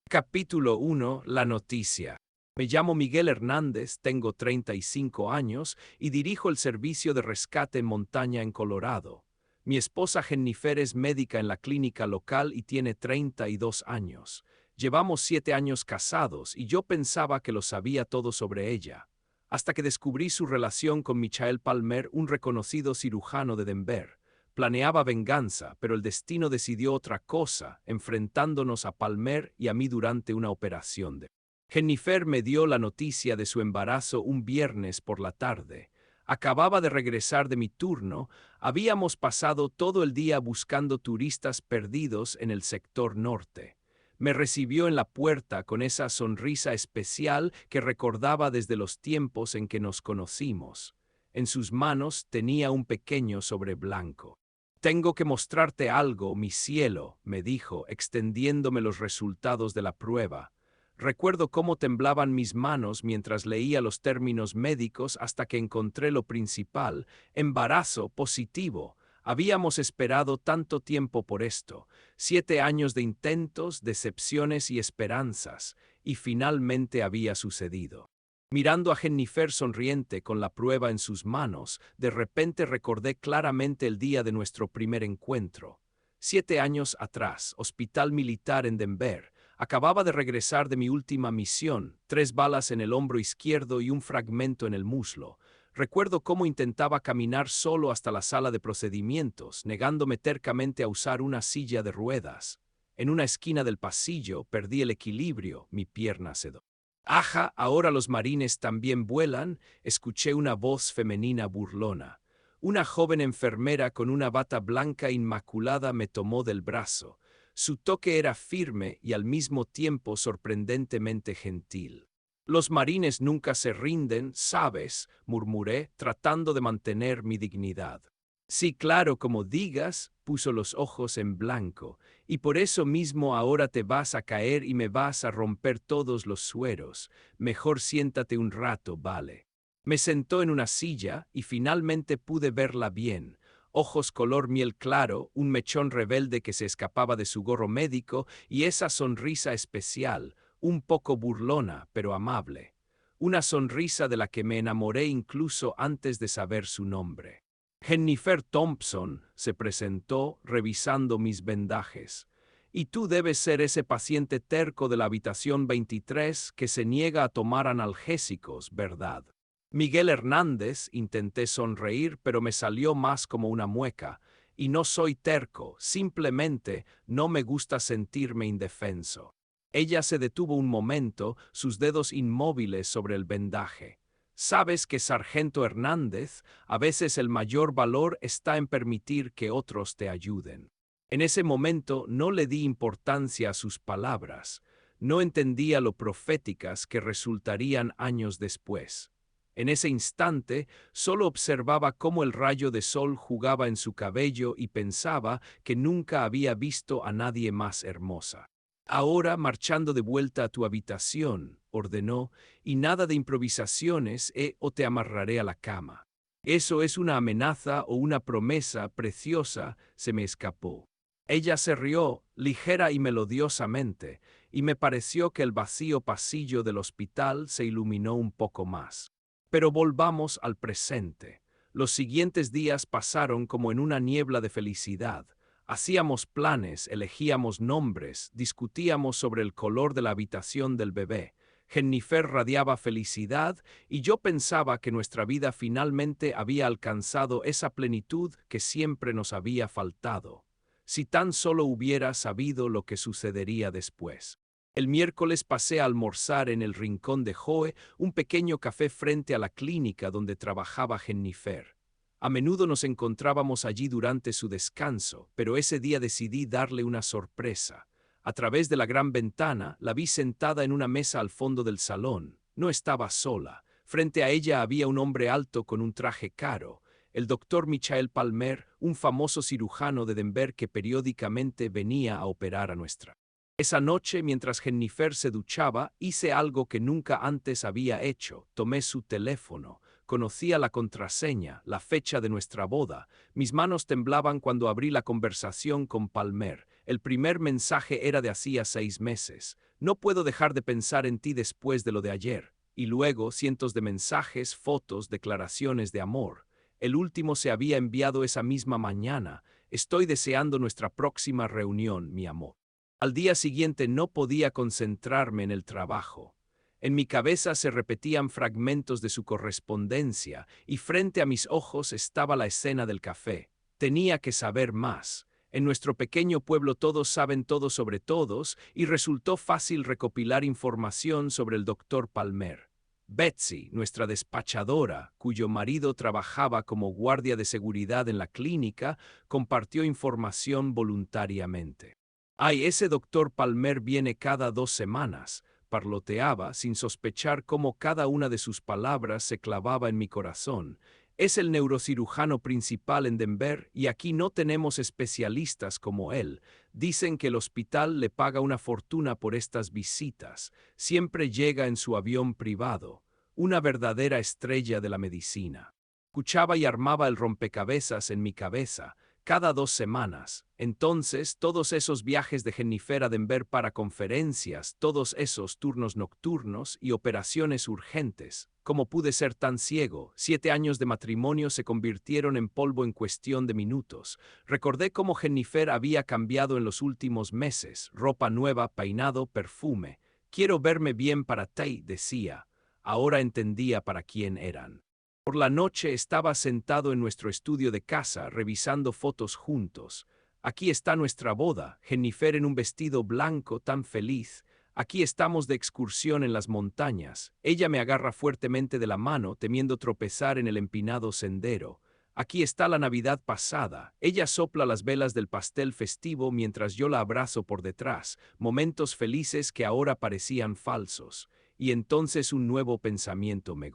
Capítulo 1. La noticia. Me llamo Miguel Hernández, tengo 35 años y dirijo el servicio de rescate en montaña en Colorado. Mi esposa Jennifer es médica en la clínica local y tiene 32 años. Llevamos 7 años casados y yo pensaba que lo sabía todo sobre ella, hasta que descubrí su relación con Michael Palmer, un reconocido cirujano de Denver. Planeaba venganza, pero el destino decidió otra cosa, enfrentándonos a Palmer y a mí durante una operación de... Jennifer me dio la noticia de su embarazo un viernes por la tarde. Acababa de regresar de mi turno, habíamos pasado todo el día buscando turistas perdidos en el sector norte. Me recibió en la puerta con esa sonrisa especial que recordaba desde los tiempos en que nos conocimos. En sus manos tenía un pequeño sobre blanco. Tengo que mostrarte algo, mi cielo, me dijo, extendiéndome los resultados de la prueba. Recuerdo cómo temblaban mis manos mientras leía los términos médicos hasta que encontré lo principal: embarazo positivo. Habíamos esperado tanto tiempo por esto, 7 años de intentos, decepciones y esperanzas, y finalmente había sucedido. Mirando a Jennifer sonriente con la prueba en sus manos, de repente recordé claramente el día de nuestro primer encuentro. 7 años atrás, hospital militar en Denver. Acababa de regresar de mi última misión, 3 balas en el hombro izquierdo y un fragmento en el muslo. Recuerdo cómo intentaba caminar solo hasta la sala de procedimientos, negándome tercamente a usar una silla de ruedas. En una esquina del pasillo perdí el equilibrio, mi pierna se dobló. Aja, ahora los marines también vuelan, escuché una voz femenina burlona. Una joven enfermera con una bata blanca inmaculada me tomó del brazo. Su toque era firme y al mismo tiempo sorprendentemente gentil. Los marines nunca se rinden, ¿sabes?, murmuré, tratando de mantener mi dignidad. Sí, claro, como digas, puso los ojos en blanco, y por eso mismo ahora te vas a caer y me vas a romper todos los sueros. Mejor siéntate un rato, vale. Me sentó en una silla y finalmente pude verla bien. Ojos color miel claro, un mechón rebelde que se escapaba de su gorro médico y esa sonrisa especial, un poco burlona, pero amable. Una sonrisa de la que me enamoré incluso antes de saber su nombre. Jennifer Thompson se presentó revisando mis vendajes. Y tú debes ser ese paciente terco de la habitación 23 que se niega a tomar analgésicos, ¿verdad? Miguel Hernández, intenté sonreír, pero me salió más como una mueca. Y no soy terco, simplemente no me gusta sentirme indefenso. Ella se detuvo un momento, sus dedos inmóviles sobre el vendaje. Sabes que, Sargento Hernández, a veces el mayor valor está en permitir que otros te ayuden. En ese momento no le di importancia a sus palabras. No entendía lo proféticas que resultarían años después. En ese instante, solo observaba cómo el rayo de sol jugaba en su cabello y pensaba que nunca había visto a nadie más hermosa. Ahora, marchando de vuelta a tu habitación, ordenó, y nada de improvisaciones o te amarraré a la cama. Eso es una amenaza o una promesa preciosa, se me escapó. Ella se rió, ligera y melodiosamente, y me pareció que el vacío pasillo del hospital se iluminó un poco más. Pero volvamos al presente. Los siguientes días pasaron como en una niebla de felicidad. Hacíamos planes, elegíamos nombres, discutíamos sobre el color de la habitación del bebé. Jennifer radiaba felicidad y yo pensaba que nuestra vida finalmente había alcanzado esa plenitud que siempre nos había faltado. Si tan solo hubiera sabido lo que sucedería después. El miércoles pasé a almorzar en el rincón de Joe, un pequeño café frente a la clínica donde trabajaba Jennifer. A menudo nos encontrábamos allí durante su descanso, pero ese día decidí darle una sorpresa. A través de la gran ventana, la vi sentada en una mesa al fondo del salón. No estaba sola. Frente a ella había un hombre alto con un traje caro, el doctor Michael Palmer, un famoso cirujano de Denver que periódicamente venía a operar a nuestra. Esa noche, mientras Jennifer se duchaba, hice algo que nunca antes había hecho. Tomé su teléfono. Conocía la contraseña, la fecha de nuestra boda. Mis manos temblaban cuando abrí la conversación con Palmer. El primer mensaje era de hacía 6 meses. No puedo dejar de pensar en ti después de lo de ayer. Y luego cientos de mensajes, fotos, declaraciones de amor. El último se había enviado esa misma mañana. Estoy deseando nuestra próxima reunión, mi amor. Al día siguiente no podía concentrarme en el trabajo. En mi cabeza se repetían fragmentos de su correspondencia y frente a mis ojos estaba la escena del café. Tenía que saber más. En nuestro pequeño pueblo todos saben todo sobre todos y resultó fácil recopilar información sobre el doctor Palmer. Betsy, nuestra despachadora, cuyo marido trabajaba como guardia de seguridad en la clínica, compartió información voluntariamente. Ay, ese doctor Palmer viene cada 2 semanas, parloteaba sin sospechar cómo cada una de sus palabras se clavaba en mi corazón. Es el neurocirujano principal en Denver y aquí no tenemos especialistas como él. Dicen que el hospital le paga una fortuna por estas visitas. Siempre llega en su avión privado. Una verdadera estrella de la medicina. Escuchaba y armaba el rompecabezas en mi cabeza. Cada 2 semanas. Entonces, todos esos viajes de Jennifer a Denver para conferencias, todos esos turnos nocturnos y operaciones urgentes. ¿Cómo pude ser tan ciego? 7 años de matrimonio se convirtieron en polvo en cuestión de minutos. Recordé cómo Jennifer había cambiado en los últimos meses. Ropa nueva, peinado, perfume. Quiero verme bien para ti, decía. Ahora entendía para quién eran. Por la noche estaba sentado en nuestro estudio de casa revisando fotos juntos. Aquí está nuestra boda, Jennifer en un vestido blanco tan feliz. Aquí estamos de excursión en las montañas. Ella me agarra fuertemente de la mano, temiendo tropezar en el empinado sendero. Aquí está la Navidad pasada. Ella sopla las velas del pastel festivo mientras yo la abrazo por detrás. Momentos felices que ahora parecían falsos. Y entonces un nuevo pensamiento me...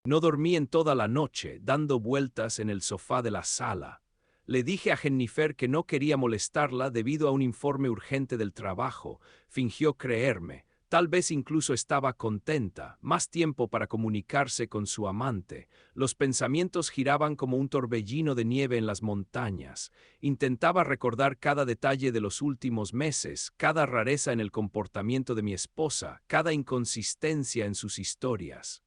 No dormí en toda la noche, dando vueltas en el sofá de la sala. Le dije a Jennifer que no quería molestarla debido a un informe urgente del trabajo. Fingió creerme. Tal vez incluso estaba contenta. Más tiempo para comunicarse con su amante. Los pensamientos giraban como un torbellino de nieve en las montañas. Intentaba recordar cada detalle de los últimos meses, cada rareza en el comportamiento de mi esposa, cada inconsistencia en sus historias.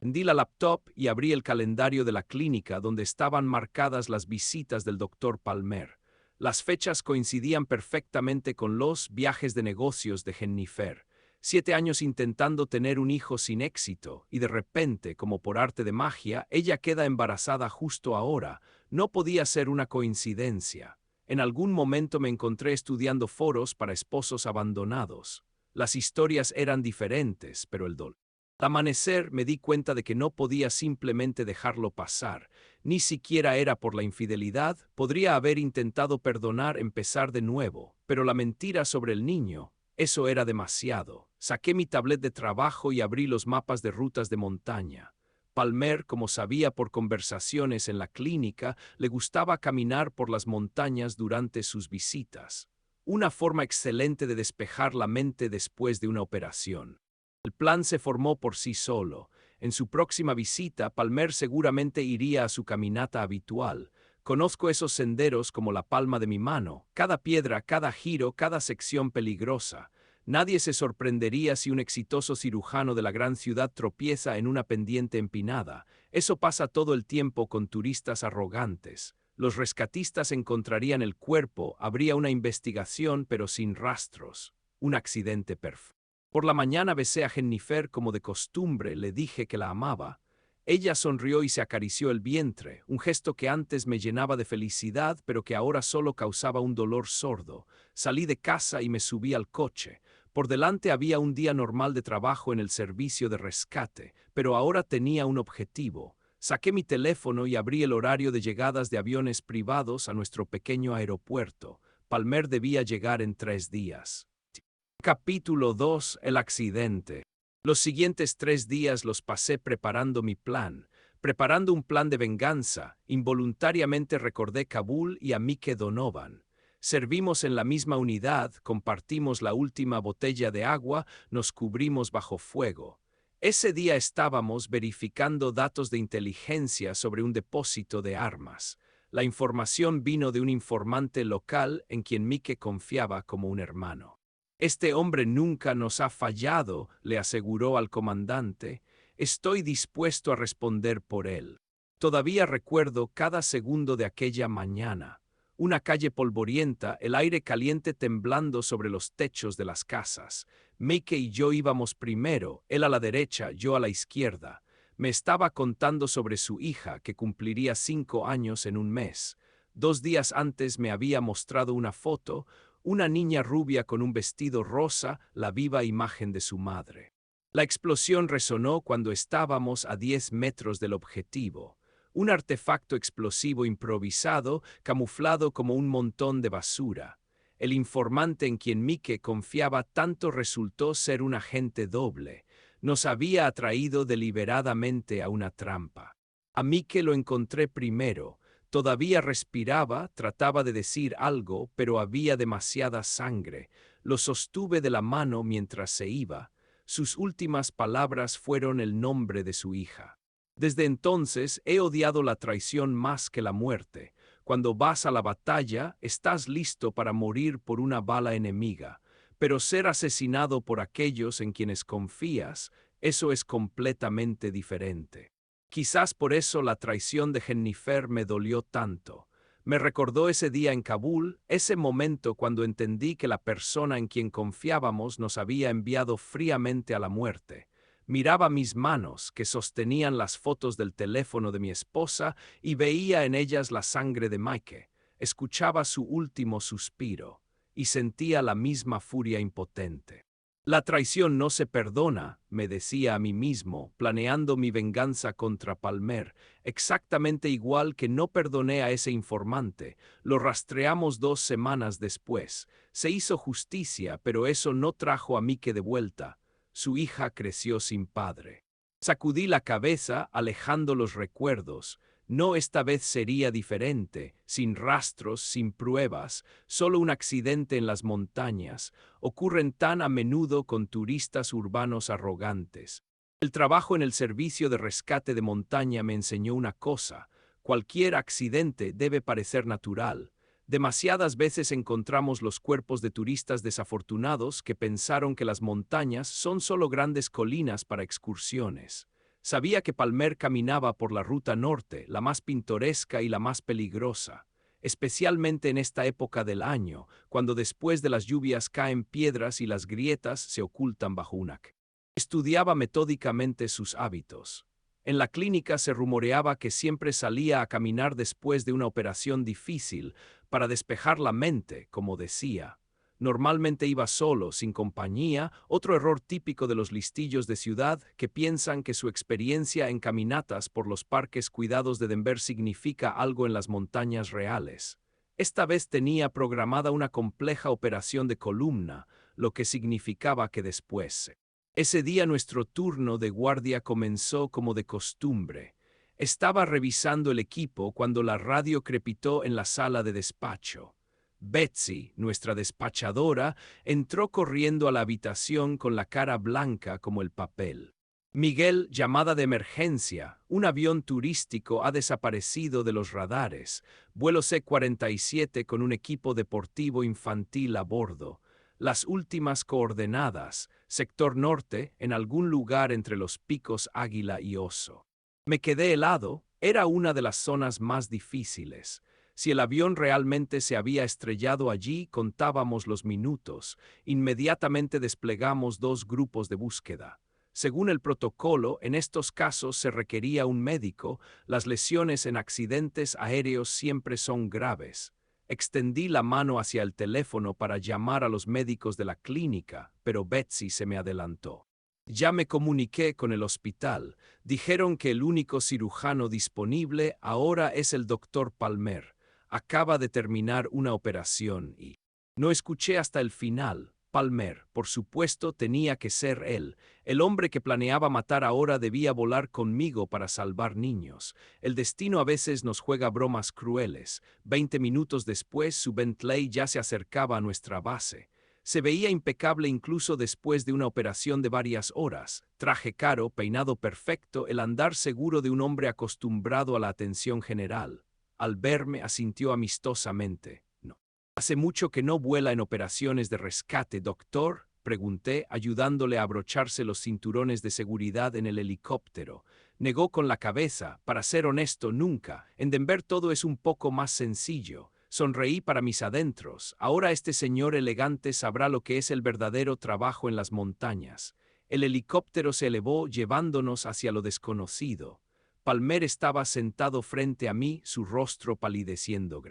Encendí la laptop y abrí el calendario de la clínica donde estaban marcadas las visitas del doctor Palmer. Las fechas coincidían perfectamente con los viajes de negocios de Jennifer. 7 años intentando tener un hijo sin éxito, y de repente, como por arte de magia, ella queda embarazada justo ahora. No podía ser una coincidencia. En algún momento me encontré estudiando foros para esposos abandonados. Las historias eran diferentes, pero el dolor. Al amanecer me di cuenta de que no podía simplemente dejarlo pasar. Ni siquiera era por la infidelidad. Podría haber intentado perdonar, empezar de nuevo. Pero la mentira sobre el niño, eso era demasiado. Saqué mi tablet de trabajo y abrí los mapas de rutas de montaña. Palmer, como sabía por conversaciones en la clínica, le gustaba caminar por las montañas durante sus visitas. Una forma excelente de despejar la mente después de una operación. El plan se formó por sí solo. En su próxima visita, Palmer seguramente iría a su caminata habitual. Conozco esos senderos como la palma de mi mano, cada piedra, cada giro, cada sección peligrosa. Nadie se sorprendería si un exitoso cirujano de la gran ciudad tropieza en una pendiente empinada. Eso pasa todo el tiempo con turistas arrogantes. Los rescatistas encontrarían el cuerpo, habría una investigación pero sin rastros. Un accidente perfecto. Por la mañana besé a Jennifer como de costumbre, le dije que la amaba. Ella sonrió y se acarició el vientre, un gesto que antes me llenaba de felicidad, pero que ahora solo causaba un dolor sordo. Salí de casa y me subí al coche. Por delante había un día normal de trabajo en el servicio de rescate, pero ahora tenía un objetivo. Saqué mi teléfono y abrí el horario de llegadas de aviones privados a nuestro pequeño aeropuerto. Palmer debía llegar en 3 días. Capítulo 2. El accidente. Los siguientes 3 días los pasé preparando mi plan, preparando un plan de venganza. Involuntariamente recordé Kabul y a Mike Donovan. Servimos en la misma unidad, compartimos la última botella de agua, nos cubrimos bajo fuego. Ese día estábamos verificando datos de inteligencia sobre un depósito de armas. La información vino de un informante local en quien Mike confiaba como un hermano. Este hombre nunca nos ha fallado, le aseguró al comandante. Estoy dispuesto a responder por él. Todavía recuerdo cada segundo de aquella mañana. Una calle polvorienta, el aire caliente temblando sobre los techos de las casas. Mike y yo íbamos primero, él a la derecha, yo a la izquierda. Me estaba contando sobre su hija, que cumpliría 5 años en un mes. 2 días antes me había mostrado una foto, una niña rubia con un vestido rosa, la viva imagen de su madre. La explosión resonó cuando estábamos a 10 metros del objetivo. Un artefacto explosivo improvisado, camuflado como un montón de basura. El informante en quien Mike confiaba tanto resultó ser un agente doble. Nos había atraído deliberadamente a una trampa. A Mike lo encontré primero. Todavía respiraba, trataba de decir algo, pero había demasiada sangre. Lo sostuve de la mano mientras se iba. Sus últimas palabras fueron el nombre de su hija. Desde entonces he odiado la traición más que la muerte. Cuando vas a la batalla, estás listo para morir por una bala enemiga, pero ser asesinado por aquellos en quienes confías, eso es completamente diferente. Quizás por eso la traición de Jennifer me dolió tanto. Me recordó ese día en Kabul, ese momento cuando entendí que la persona en quien confiábamos nos había enviado fríamente a la muerte. Miraba mis manos, que sostenían las fotos del teléfono de mi esposa, y veía en ellas la sangre de Mike. Escuchaba su último suspiro, y sentía la misma furia impotente. La traición no se perdona, me decía a mí mismo, planeando mi venganza contra Palmer, exactamente igual que no perdoné a ese informante. Lo rastreamos 2 semanas después. Se hizo justicia, pero eso no trajo a Mike de vuelta. Su hija creció sin padre. Sacudí la cabeza, alejando los recuerdos. No, esta vez sería diferente, sin rastros, sin pruebas, solo un accidente en las montañas. Ocurren tan a menudo con turistas urbanos arrogantes. El trabajo en el servicio de rescate de montaña me enseñó una cosa: cualquier accidente debe parecer natural. Demasiadas veces encontramos los cuerpos de turistas desafortunados que pensaron que las montañas son solo grandes colinas para excursiones. Sabía que Palmer caminaba por la ruta norte, la más pintoresca y la más peligrosa, especialmente en esta época del año, cuando después de las lluvias caen piedras y las grietas se ocultan bajo una. Estudiaba metódicamente sus hábitos. En la clínica se rumoreaba que siempre salía a caminar después de una operación difícil, para despejar la mente, como decía. Normalmente iba solo, sin compañía, otro error típico de los listillos de ciudad que piensan que su experiencia en caminatas por los parques cuidados de Denver significa algo en las montañas reales. Esta vez tenía programada una compleja operación de columna, lo que significaba que después. Ese día nuestro turno de guardia comenzó como de costumbre. Estaba revisando el equipo cuando la radio crepitó en la sala de despacho. Betsy, nuestra despachadora, entró corriendo a la habitación con la cara blanca como el papel. Miguel, llamada de emergencia. Un avión turístico ha desaparecido de los radares. Vuelo C-47 con un equipo deportivo infantil a bordo. Las últimas coordenadas, sector norte, en algún lugar entre los picos Águila y Oso. Me quedé helado, era una de las zonas más difíciles. Si el avión realmente se había estrellado allí, contábamos los minutos. Inmediatamente desplegamos 2 grupos de búsqueda. Según el protocolo, en estos casos se requería un médico. Las lesiones en accidentes aéreos siempre son graves. Extendí la mano hacia el teléfono para llamar a los médicos de la clínica, pero Betsy se me adelantó. Ya me comuniqué con el hospital. Dijeron que el único cirujano disponible ahora es el doctor Palmer. Acaba de terminar una operación y... No escuché hasta el final. Palmer, por supuesto, tenía que ser él. El hombre que planeaba matar ahora debía volar conmigo para salvar niños. El destino a veces nos juega bromas crueles. 20 minutos después, su Bentley ya se acercaba a nuestra base. Se veía impecable incluso después de una operación de varias horas. Traje caro, peinado perfecto, el andar seguro de un hombre acostumbrado a la atención general. Al verme, asintió amistosamente. No. ¿Hace mucho que no vuela en operaciones de rescate, doctor?, pregunté, ayudándole a abrocharse los cinturones de seguridad en el helicóptero. Negó con la cabeza. Para ser honesto, nunca. En Denver todo es un poco más sencillo. Sonreí para mis adentros. Ahora este señor elegante sabrá lo que es el verdadero trabajo en las montañas. El helicóptero se elevó llevándonos hacia lo desconocido. Palmer estaba sentado frente a mí, su rostro palideciendo.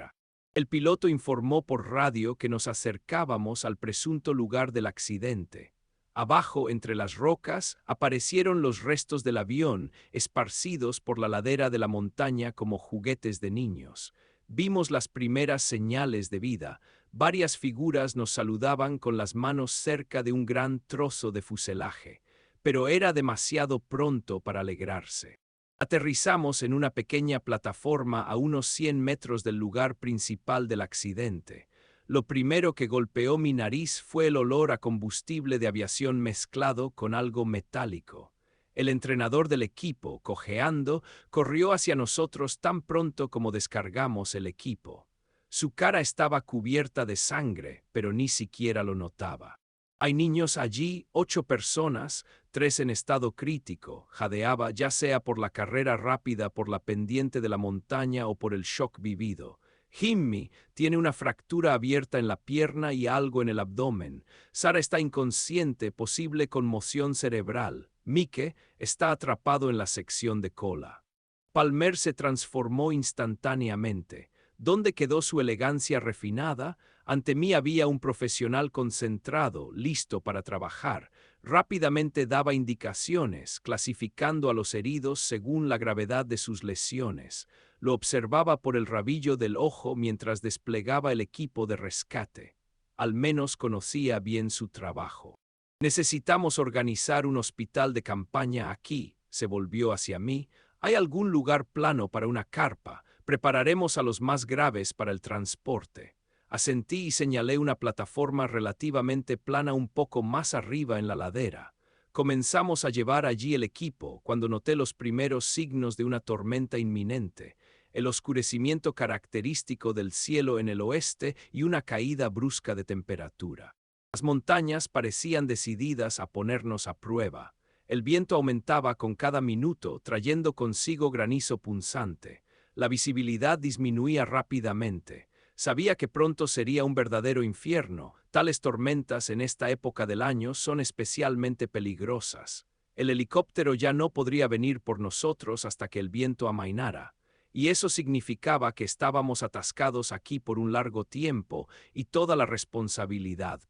El piloto informó por radio que nos acercábamos al presunto lugar del accidente. Abajo, entre las rocas, aparecieron los restos del avión, esparcidos por la ladera de la montaña como juguetes de niños. Vimos las primeras señales de vida. Varias figuras nos saludaban con las manos cerca de un gran trozo de fuselaje, pero era demasiado pronto para alegrarse. Aterrizamos en una pequeña plataforma a unos 100 metros del lugar principal del accidente. Lo primero que golpeó mi nariz fue el olor a combustible de aviación mezclado con algo metálico. El entrenador del equipo, cojeando, corrió hacia nosotros tan pronto como descargamos el equipo. Su cara estaba cubierta de sangre, pero ni siquiera lo notaba. Hay niños allí, 8 personas, 3 en estado crítico. Jadeaba ya sea por la carrera rápida por la pendiente de la montaña o por el shock vivido. Jimmy tiene una fractura abierta en la pierna y algo en el abdomen. Sara está inconsciente, posible conmoción cerebral. Mike está atrapado en la sección de cola. Palmer se transformó instantáneamente. ¿Dónde quedó su elegancia refinada? Ante mí había un profesional concentrado, listo para trabajar. Rápidamente daba indicaciones, clasificando a los heridos según la gravedad de sus lesiones. Lo observaba por el rabillo del ojo mientras desplegaba el equipo de rescate. Al menos conocía bien su trabajo. Necesitamos organizar un hospital de campaña aquí, se volvió hacia mí. ¿Hay algún lugar plano para una carpa? Prepararemos a los más graves para el transporte. Asentí y señalé una plataforma relativamente plana un poco más arriba en la ladera. Comenzamos a llevar allí el equipo cuando noté los primeros signos de una tormenta inminente, el oscurecimiento característico del cielo en el oeste y una caída brusca de temperatura. Las montañas parecían decididas a ponernos a prueba. El viento aumentaba con cada minuto, trayendo consigo granizo punzante. La visibilidad disminuía rápidamente. Sabía que pronto sería un verdadero infierno. Tales tormentas en esta época del año son especialmente peligrosas. El helicóptero ya no podría venir por nosotros hasta que el viento amainara. Y eso significaba que estábamos atascados aquí por un largo tiempo y toda la responsabilidad.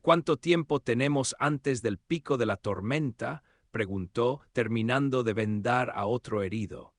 ¿Cuánto tiempo tenemos antes del pico de la tormenta?, preguntó, terminando de vendar a otro herido.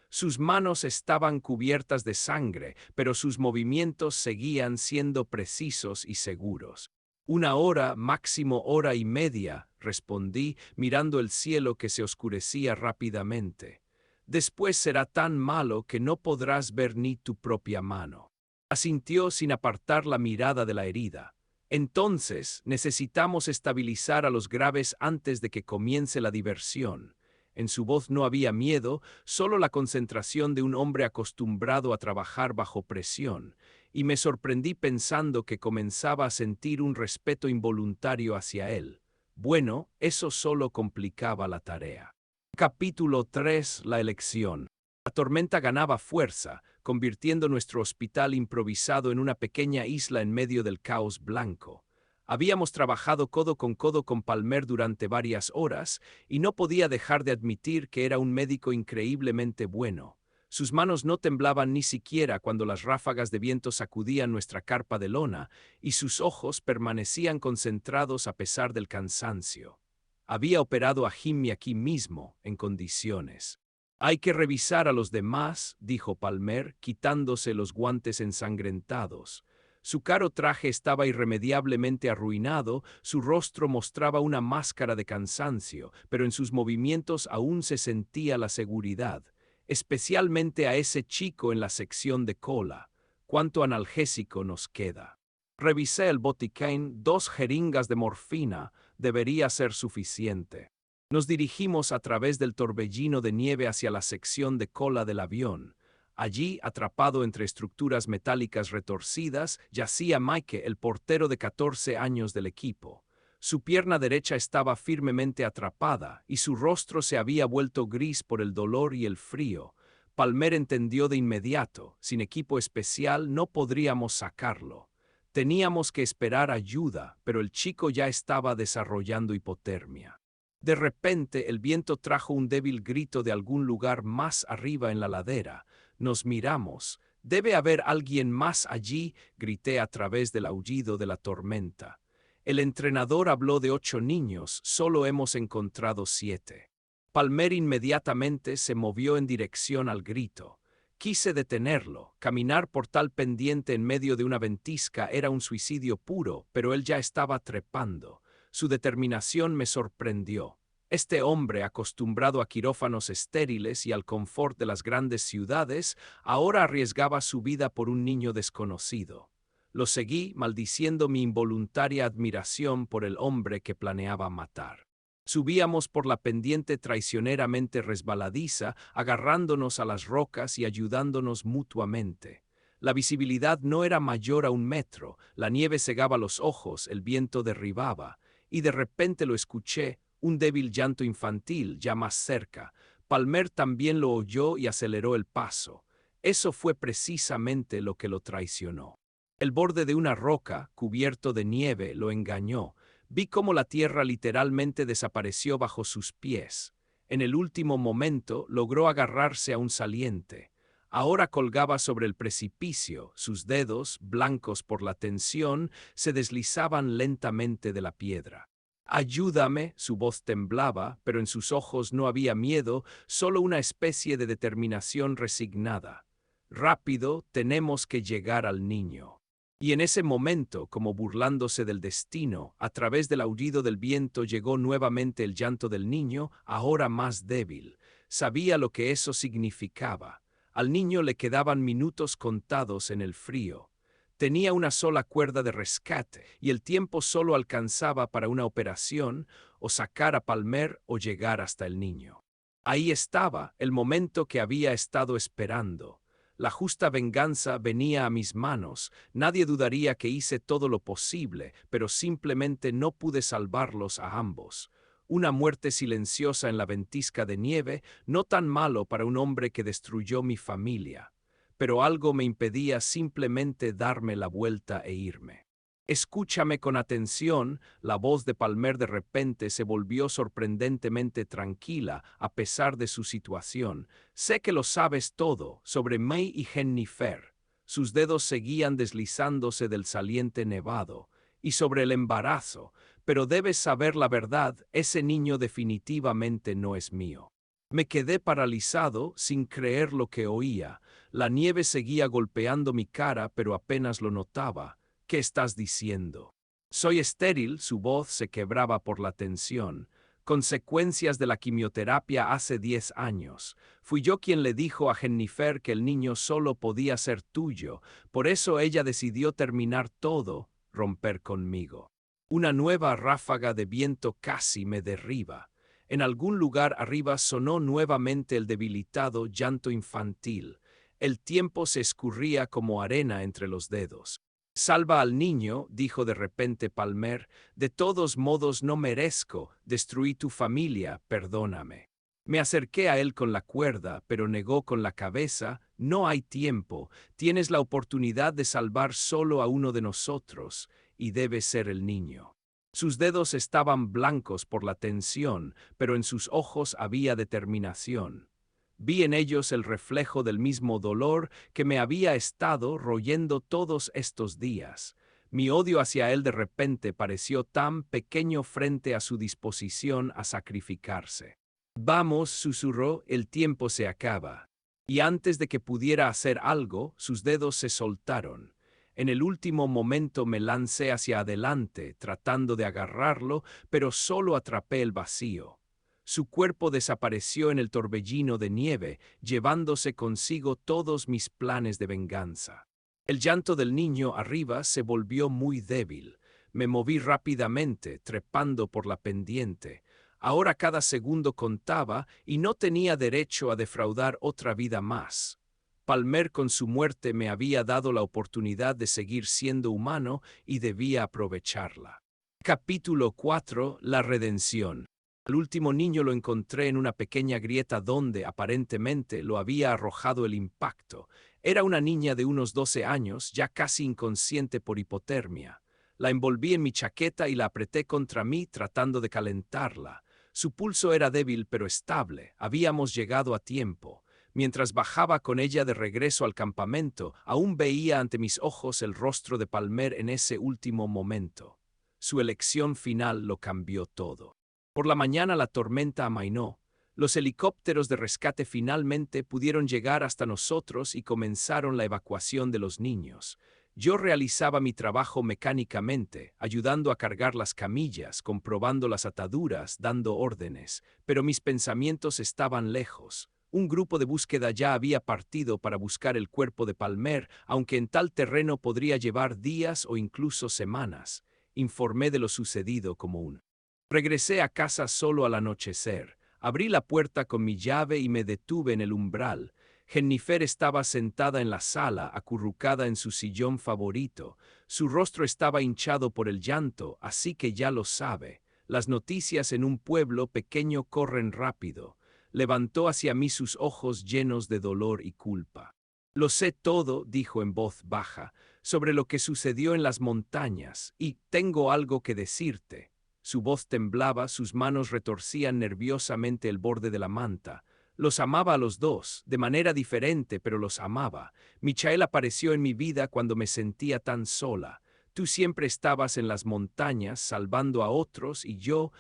Sus manos estaban cubiertas de sangre, pero sus movimientos seguían siendo precisos y seguros. 1 hora, máximo 1 hora y media, respondí, mirando el cielo que se oscurecía rápidamente. Después será tan malo que no podrás ver ni tu propia mano. Asintió sin apartar la mirada de la herida. Entonces, necesitamos estabilizar a los graves antes de que comience la diversión. En su voz no había miedo, solo la concentración de un hombre acostumbrado a trabajar bajo presión, y me sorprendí pensando que comenzaba a sentir un respeto involuntario hacia él. Bueno, eso solo complicaba la tarea. Capítulo 3. La elección. La tormenta ganaba fuerza, convirtiendo nuestro hospital improvisado en una pequeña isla en medio del caos blanco. Habíamos trabajado codo con Palmer durante varias horas y no podía dejar de admitir que era un médico increíblemente bueno. Sus manos no temblaban ni siquiera cuando las ráfagas de viento sacudían nuestra carpa de lona y sus ojos permanecían concentrados a pesar del cansancio. Había operado a Jimmy aquí mismo, en condiciones. «Hay que revisar a los demás», dijo Palmer, quitándose los guantes ensangrentados. Su caro traje estaba irremediablemente arruinado, su rostro mostraba una máscara de cansancio, pero en sus movimientos aún se sentía la seguridad, especialmente a ese chico en la sección de cola. ¿Cuánto analgésico nos queda? Revisé el botiquín, 2 jeringas de morfina, debería ser suficiente. Nos dirigimos a través del torbellino de nieve hacia la sección de cola del avión. Allí, atrapado entre estructuras metálicas retorcidas, yacía Mike, el portero de 14 años del equipo. Su pierna derecha estaba firmemente atrapada y su rostro se había vuelto gris por el dolor y el frío. Palmer entendió de inmediato, sin equipo especial no podríamos sacarlo. Teníamos que esperar ayuda, pero el chico ya estaba desarrollando hipotermia. De repente, el viento trajo un débil grito de algún lugar más arriba en la ladera. Nos miramos. «Debe haber alguien más allí», grité a través del aullido de la tormenta. El entrenador habló de 8 niños, solo hemos encontrado 7. Palmer inmediatamente se movió en dirección al grito. Quise detenerlo. Caminar por tal pendiente en medio de una ventisca era un suicidio puro, pero él ya estaba trepando. Su determinación me sorprendió. Este hombre, acostumbrado a quirófanos estériles y al confort de las grandes ciudades, ahora arriesgaba su vida por un niño desconocido. Lo seguí, maldiciendo mi involuntaria admiración por el hombre que planeaba matar. Subíamos por la pendiente traicioneramente resbaladiza, agarrándonos a las rocas y ayudándonos mutuamente. La visibilidad no era mayor a 1 metro, la nieve cegaba los ojos, el viento derribaba, y de repente lo escuché, un débil llanto infantil ya más cerca. Palmer también lo oyó y aceleró el paso. Eso fue precisamente lo que lo traicionó. El borde de una roca, cubierto de nieve, lo engañó. Vi cómo la tierra literalmente desapareció bajo sus pies. En el último momento logró agarrarse a un saliente. Ahora colgaba sobre el precipicio, sus dedos, blancos por la tensión, se deslizaban lentamente de la piedra. «Ayúdame», su voz temblaba, pero en sus ojos no había miedo, solo una especie de determinación resignada. «Rápido, tenemos que llegar al niño». Y en ese momento, como burlándose del destino, a través del aullido del viento llegó nuevamente el llanto del niño, ahora más débil. Sabía lo que eso significaba. Al niño le quedaban minutos contados en el frío. Tenía una sola cuerda de rescate y el tiempo solo alcanzaba para una operación, o sacar a Palmer o llegar hasta el niño. Ahí estaba, el momento que había estado esperando. La justa venganza venía a mis manos. Nadie dudaría que hice todo lo posible, pero simplemente no pude salvarlos a ambos. Una muerte silenciosa en la ventisca de nieve, no tan malo para un hombre que destruyó mi familia. Pero algo me impedía simplemente darme la vuelta e irme. «Escúchame con atención», la voz de Palmer de repente se volvió sorprendentemente tranquila a pesar de su situación. «Sé que lo sabes todo sobre May y Jennifer». Sus dedos seguían deslizándose del saliente nevado. «Y sobre el embarazo. Pero debes saber la verdad, ese niño definitivamente no es mío». Me quedé paralizado, sin creer lo que oía. La nieve seguía golpeando mi cara, pero apenas lo notaba. «¿Qué estás diciendo?» «Soy estéril», su voz se quebraba por la tensión. «Consecuencias de la quimioterapia hace 10 años. Fui yo quien le dijo a Jennifer que el niño solo podía ser tuyo. Por eso ella decidió terminar todo, romper conmigo». Una nueva ráfaga de viento casi me derriba. En algún lugar arriba sonó nuevamente el debilitado llanto infantil. El tiempo se escurría como arena entre los dedos. «Salva al niño», dijo de repente Palmer. «De todos modos no merezco. Destruí tu familia, perdóname». Me acerqué a él con la cuerda, pero negó con la cabeza. «No hay tiempo. Tienes la oportunidad de salvar solo a uno de nosotros, y debe ser el niño». Sus dedos estaban blancos por la tensión, pero en sus ojos había determinación. Vi en ellos el reflejo del mismo dolor que me había estado royendo todos estos días. Mi odio hacia él de repente pareció tan pequeño frente a su disposición a sacrificarse. «Vamos», susurró, «el tiempo se acaba». Y antes de que pudiera hacer algo, sus dedos se soltaron. En el último momento me lancé hacia adelante, tratando de agarrarlo, pero solo atrapé el vacío. Su cuerpo desapareció en el torbellino de nieve, llevándose consigo todos mis planes de venganza. El llanto del niño arriba se volvió muy débil. Me moví rápidamente, trepando por la pendiente. Ahora cada segundo contaba y no tenía derecho a defraudar otra vida más. Palmer con su muerte me había dado la oportunidad de seguir siendo humano y debía aprovecharla. Capítulo 4. La redención. Al último niño lo encontré en una pequeña grieta donde, aparentemente, lo había arrojado el impacto. Era una niña de unos 12 años, ya casi inconsciente por hipotermia. La envolví en mi chaqueta y la apreté contra mí tratando de calentarla. Su pulso era débil pero estable. Habíamos llegado a tiempo. Mientras bajaba con ella de regreso al campamento, aún veía ante mis ojos el rostro de Palmer en ese último momento. Su elección final lo cambió todo. Por la mañana la tormenta amainó. Los helicópteros de rescate finalmente pudieron llegar hasta nosotros y comenzaron la evacuación de los niños. Yo realizaba mi trabajo mecánicamente, ayudando a cargar las camillas, comprobando las ataduras, dando órdenes, pero mis pensamientos estaban lejos. Un grupo de búsqueda ya había partido para buscar el cuerpo de Palmer, aunque en tal terreno podría llevar días o incluso semanas. Informé de lo sucedido como un. Regresé a casa solo al anochecer. Abrí la puerta con mi llave y me detuve en el umbral. Jennifer estaba sentada en la sala, acurrucada en su sillón favorito. Su rostro estaba hinchado por el llanto, así que ya lo sabe. Las noticias en un pueblo pequeño corren rápido. Levantó hacia mí sus ojos llenos de dolor y culpa. Lo sé todo, dijo en voz baja, sobre lo que sucedió en las montañas, y tengo algo que decirte. Su voz temblaba, sus manos retorcían nerviosamente el borde de la manta. Los amaba a los dos, de manera diferente, pero los amaba. Michael apareció en mi vida cuando me sentía tan sola. Tú siempre estabas en las montañas salvando a otros y yo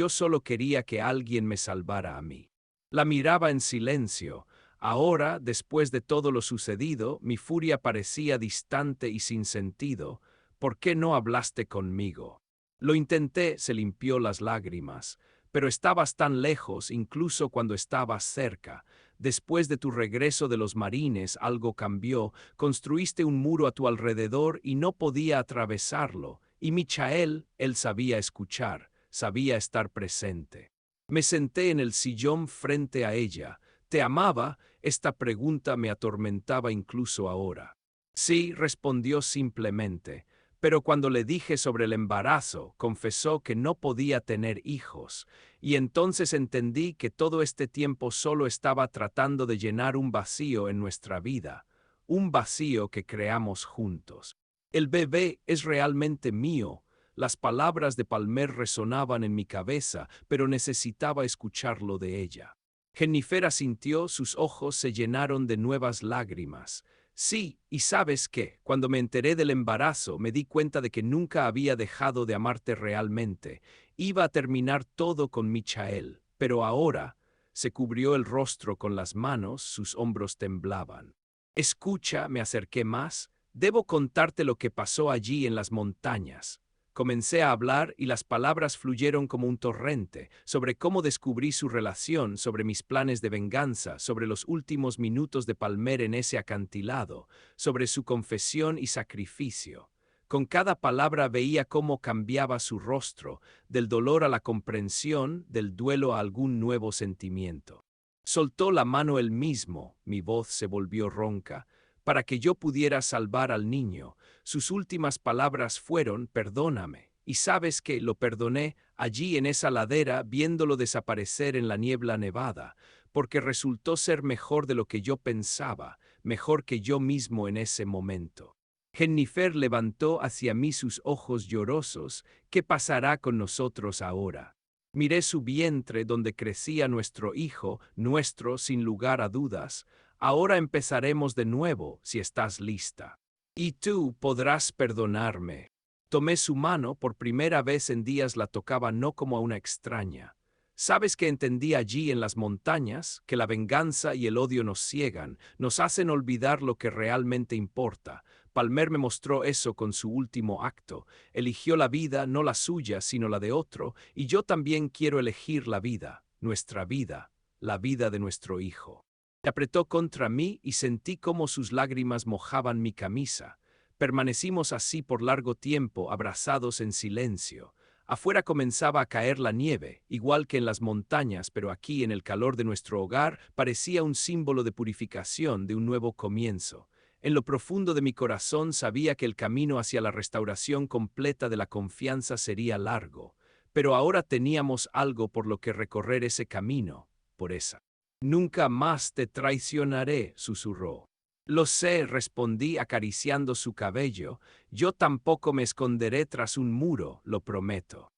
solo quería que alguien me salvara a mí. La miraba en silencio. Ahora, después de todo lo sucedido, mi furia parecía distante y sin sentido. ¿Por qué no hablaste conmigo? Lo intenté, se limpió las lágrimas, pero estabas tan lejos incluso cuando estabas cerca. Después de tu regreso de los marines algo cambió, construiste un muro a tu alrededor y no podía atravesarlo, y Michael, él sabía escuchar, sabía estar presente. Me senté en el sillón frente a ella. ¿Te amaba? Esta pregunta me atormentaba incluso ahora. Sí, respondió simplemente. Pero cuando le dije sobre el embarazo, confesó que no podía tener hijos, y entonces entendí que todo este tiempo solo estaba tratando de llenar un vacío en nuestra vida, un vacío que creamos juntos. El bebé es realmente mío. Las palabras de Palmer resonaban en mi cabeza, pero necesitaba escucharlo de ella. Jennifer asintió, sus ojos se llenaron de nuevas lágrimas. Sí, y ¿sabes qué? Cuando me enteré del embarazo, me di cuenta de que nunca había dejado de amarte realmente. Iba a terminar todo con Michael, pero ahora se cubrió el rostro con las manos, sus hombros temblaban. Escucha, me acerqué más. Debo contarte lo que pasó allí en las montañas. Comencé a hablar y las palabras fluyeron como un torrente, sobre cómo descubrí su relación, sobre mis planes de venganza, sobre los últimos minutos de Palmer en ese acantilado, sobre su confesión y sacrificio. Con cada palabra veía cómo cambiaba su rostro, del dolor a la comprensión, del duelo a algún nuevo sentimiento. Soltó la mano él mismo, mi voz se volvió ronca, para que yo pudiera salvar al niño. Sus últimas palabras fueron, perdóname, y sabes que lo perdoné allí en esa ladera viéndolo desaparecer en la niebla nevada, porque resultó ser mejor de lo que yo pensaba, mejor que yo mismo en ese momento. Jennifer levantó hacia mí sus ojos llorosos. ¿Qué pasará con nosotros ahora? Miré su vientre donde crecía nuestro hijo, nuestro sin lugar a dudas. Ahora empezaremos de nuevo, si estás lista. Y tú podrás perdonarme. Tomé su mano, por primera vez en días la tocaba no como a una extraña. ¿Sabes que entendí allí en las montañas? Que la venganza y el odio nos ciegan, nos hacen olvidar lo que realmente importa. Palmer me mostró eso con su último acto. Eligió la vida, no la suya, sino la de otro, y yo también quiero elegir la vida, nuestra vida, la vida de nuestro hijo. Se apretó contra mí y sentí cómo sus lágrimas mojaban mi camisa. Permanecimos así por largo tiempo, abrazados en silencio. Afuera comenzaba a caer la nieve, igual que en las montañas, pero aquí, en el calor de nuestro hogar, parecía un símbolo de purificación, de un nuevo comienzo. En lo profundo de mi corazón sabía que el camino hacia la restauración completa de la confianza sería largo, pero ahora teníamos algo por lo que recorrer ese camino, por esa. Nunca más te traicionaré, susurró. Lo sé, respondí acariciando su cabello, yo tampoco me esconderé tras un muro, lo prometo.